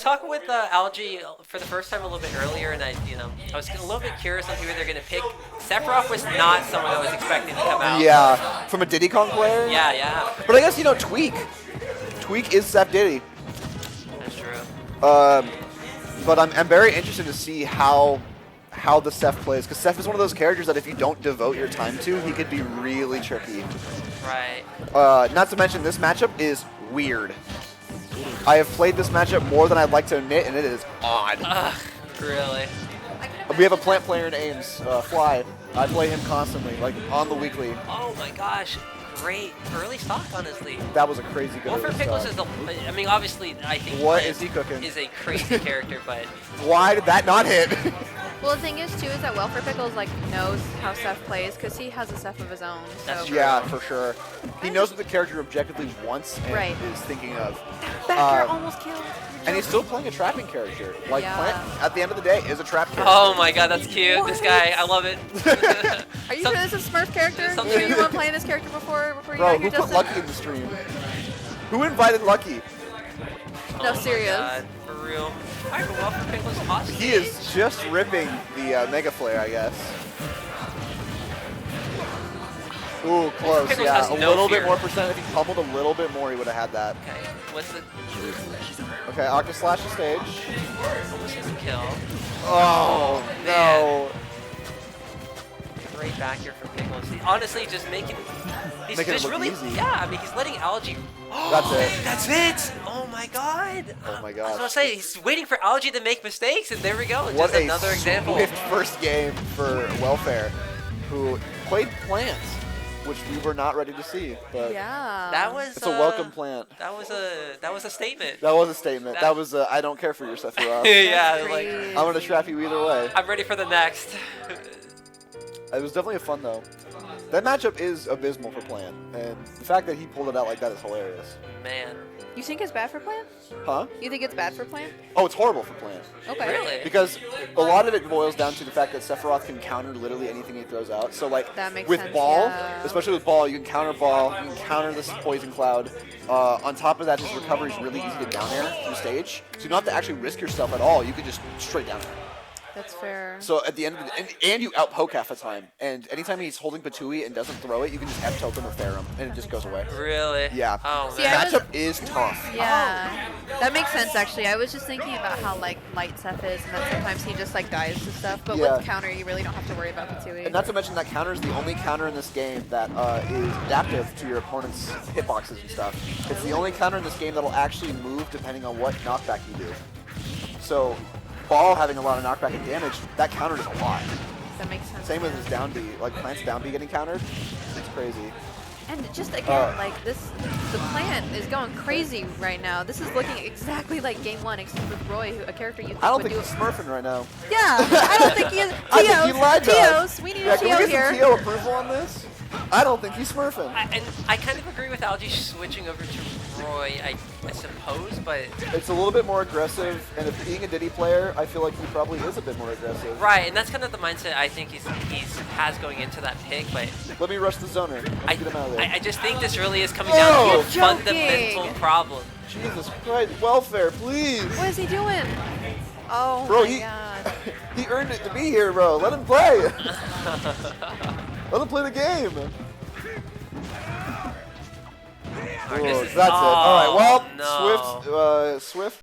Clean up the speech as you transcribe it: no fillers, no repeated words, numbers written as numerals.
Talking with Algae for the first time a little bit earlier, and I was a little bit curious on who they're going to pick. Sephiroth was not someone I was expecting to come out. Yeah, from a Diddy Kong player? Yeah, yeah. But I guess, Tweak. Tweak is Seth Diddy. That's true. But I'm very interested to see how the Seth plays, because Seth is one of those characters that if you don't devote your time to, he could be really tricky. Right. Not to mention, this matchup is weird. I have played this matchup more than I'd like to admit, and it is odd. Ugh, really? We have a plant player in Ames, Fly. I play him constantly, like on the weekly. Oh my gosh. Great early stock, honestly. That was a crazy good Well, for Pickles is I mean, obviously, I think what is he cooking? Is a crazy character, but why did that not hit? Well, the thing is too is that Welfare Pickles knows how Seth plays because he has a Seth of his own. So. That's true. Yeah, for sure. He knows what the character objectively wants and is thinking of. Back almost killed. And he's still playing a trapping character. Like Plant, at the end of the day, is a trap character. Oh my god, that's cute. What? This guy, I love it. Are you sure this is a Smurf character? Have you weren't playing this character before you Bro, got here, who put Justin? Lucky in the stream? Who invited Lucky? No, oh serious. God, for real. Alright, but Welfare Pickles hostage. He is just ripping the Mega Flare, I guess. Ooh, close. Pickles Yeah, has a no little fear. bit more percent. If he pummeled a little bit more, he would have had that. Okay, what's the... Okay, Octa slash the stage. Almost his kill. Oh, no. Great back here from Pickles. Honestly, just making... He's Making it just look really... easy. Yeah, I mean, he's letting Algae... That's it. That's it! Oh my god! Oh my I was gosh. gonna say, he's waiting for Algae to make mistakes, and there we go. What Just a another example. swift first game for Welfare, who played Plant, which we were not ready to see. But Yeah. That was... it's a welcome Plant. That was a statement. That was a statement. That was a, I don't care for your Sephiroth. Yeah, like... Great. I'm going to trap you either way. I'm ready for the next. It was definitely fun, though. That matchup is abysmal for Plant, and the fact that he pulled it out like that is hilarious. Man. You think it's bad for Plant? Huh? You think it's bad for Plant? Oh, it's horrible for Plant. Okay. Really? Because a lot of it boils down to the fact that Sephiroth can counter literally anything he throws out. So, like, That makes with sense, Ball, yeah. especially with Ball, you can counter Ball, you can counter this Poison Cloud. On top of that, his recovery is really easy to down air through stage. So you don't have to actually risk yourself at all. You can just straight down air. That's fair. So at the end of the, and you out poke half the time. And anytime he's holding Patui and doesn't throw it, you can just F tilt him or fair him, and it just goes away. Really? Yeah. Oh, See, man. I Matchup is tough. Yeah, that makes sense actually. I was just thinking about how light Seth is, and then sometimes he just dies to stuff. But Yeah. with counter, you really don't have to worry about Patui. And not to mention that counter is the only counter in this game that is adaptive to your opponent's hitboxes and stuff. It's the only counter in this game that'll actually move depending on what knockback you do. So, Ball having a lot of knockback and damage, that counter is a lot. That makes sense. Same with his down B. Like, Plant's down B getting countered, it's crazy. And just again, the Plant is going crazy right now. This is looking exactly like Game 1, except with Roy, a character you think I don't would think do he's smurfing right now. Yeah, I don't think he is. I think he lied to us. Tios, we need Yeah, a can Tio we get here. some Tio approval on this? I don't think he's smurfing. And I kind of agree with Algae switching over to Roy, I suppose, but... It's a little bit more aggressive, and if being a Diddy player, I feel like he probably is a bit more aggressive. Right, and that's kind of the mindset I think he has going into that pick, but... Let me rush the zoner. Let's get him out of there. I just think this really is coming down to a You're joking. fundamental problem. Jesus Christ, Welfare, please! What is he doing? Oh Bro, my god. he earned it to be here, bro. Let him play. Let him play the game. Alright, this is- That's it. All right. Well, no. Swift